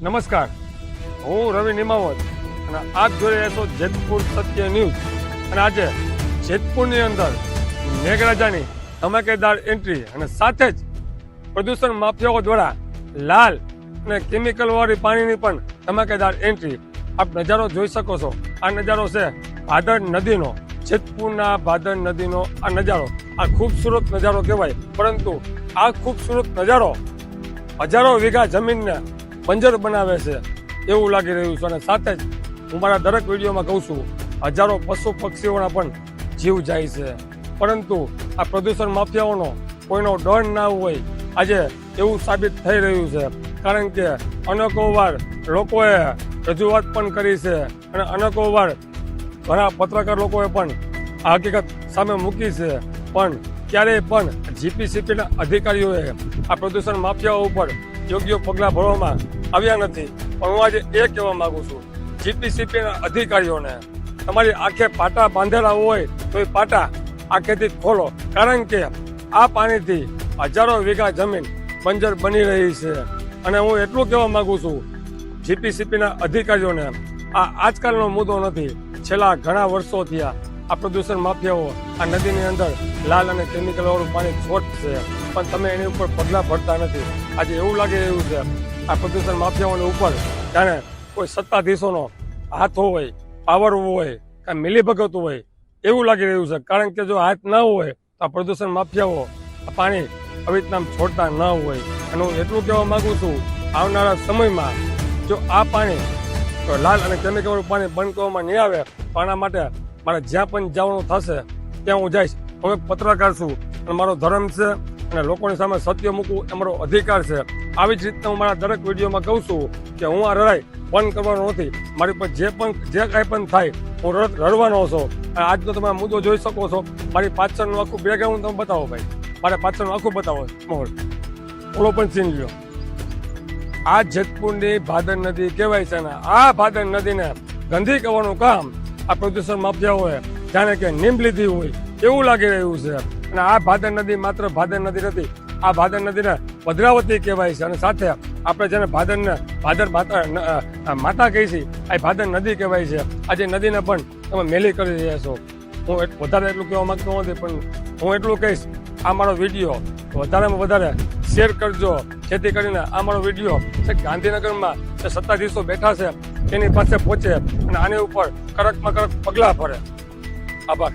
નમસ્કાર, હું રવિ નિમાવત અને આપ જોઈ રહ્યા છો જેતપુર સત્ય ન્યૂઝ. અને આજે જેતપુરની અંદર મેઘરાજાની ધમાકેદાર એન્ટ્રી અને સાથે જ પ્રદૂષણ માફિયાઓ દ્વારા લાલ અને કેમિકલવાળી પાણીની પણ ધમાકેદાર એન્ટ્રી. આપ નજારો જોઈ શકો છો. આ નજારો છે ભાદર નદીનો, જેતપુરના ભાદર નદીનો આ નજારો. આ ખૂબસૂરત નજારો કહેવાય, પરંતુ આ ખૂબસૂરત નજારો હજારો વીઘા જમીનને બંજર બનાવે છે એવું લાગી રહ્યું છે. અને સાથે જ હું મારા દરેક વિડીયોમાં કહું છું, હજારો પશુ પક્ષીઓના પણ જીવ જાય છે. પરંતુ આ પ્રદૂષણ માફિયાઓનો કોઈનો ડર ના હોય આજે એવું સાબિત થઈ રહ્યું છે. કારણ કે અનેકો વાર લોકોએ રજૂઆત પણ કરી છે અને અનેકો વાર ઘણા પત્રકાર લોકોએ પણ આ હકીકત સામે મૂકી છે, પણ ક્યારેય પણ જીપીસીપીના અધિકારીઓએ આ પ્રદૂષણ માફિયાઓ ઉપર યોગ્ય પગલાં ભરવામાં આવ્યા નથી. પણ હું આજે એ કહેવા માંગુ છું, જીપીસીપીના અધિકારીઓને તમારી આંખે પાટા બાંધેલા હોય તો એ પાટા આંખેથી ખોલો. કારણ કે આ પાણીથી હજારો વીઘા જમીન બંજર બની રહી છે. અને હું એટલું કહેવા માંગુ છું જીપીસીપીના અધિકારીઓને, આ આજકાલનો મુદ્દો નથી. છેલ્લા ઘણા વર્ષો થયા આ પ્રદૂષણ માફિયાઓ આ નદીની અંદર લાલ અને કેમિકલવાળું પાણી છોડશે, પણ તમે એની ઉપર પગલાં ભરતા નથી. આજે એવું લાગી રહ્યું છે આ પ્રદૂષણ માફિયાઓની ઉપર જાણે કોઈ સત્તાધીશોનો હાથ હોય, પાવર હોય, કાંઈ મિલીભગત હોય એવું લાગી રહ્યું છે. કારણ કે જો હાથ ના હોય તો આ પ્રદૂષણ માફિયાઓ આ પાણી આવી રીતના છોડતા ન હોય. અને હું એટલું કહેવા માગું છું, આવનારા સમયમાં જો આ પાણી લાલ અને કેમિકલવાળું પાણી બંધ કરવામાં નહીં આવે તો આના માટે મારે જ્યાં પણ જવાનું થશે ત્યાં હું જઈશ. હું એક પત્રકાર છું અને મારો ધર્મ છે અને લોકોની સામે સત્ય મૂકવું એ મારો અધિકાર છે. આવી જ રીતના હું મારા દરેક વિડીયોમાં કહું છું કે હું આ લડાઈ બંધ કરવાનો નથી. મારી પર જે કાંઈ પણ થાય હું રડવાનો છું. અને આજનો તમે મુદ્દો જોઈ શકો છો. મારી પાછળનું આખું બેકગ્રાઉન્ડ તમે બતાવો ભાઈ, મારે પાછળનું આખું બતાવો માહોલ. ઓલો પણ સીન લ્યો. આ જેતપુરની ભાદર નદી કહેવાય છે ને આ ભાદર નદીને ગંદી કરવાનું કામ આ પ્રદૂષણ માફિયાઓએ જાણે કે નીમ લીધી હોય એવું લાગી રહ્યું છે. અને આ ભાદર નદી માત્ર ભાદર નદી નથી, આ ભાદર નદીને ભદ્રાવતી કહેવાય છે. અને સાથે આપણે જેને ભાદર માતા કહી છીએ આ ભાદર નદી કહેવાય છે. આજે નદીને પણ તમે મેલી કરી રહ્યા છો. હું વધારે એટલું કહેવા માંગતો નથી, પણ હું એટલું કહીશ, આ મારો વિડીયો વધારેમાં વધારે શેર કરજો, જેથી કરીને આ મારો વિડીયો ગાંધીનગરમાં જે સત્તાધીશો બેઠા છે એની પાસે પહોંચે અને આની ઉપર કડકમાં કડક પગલાં ભરે. આભાર.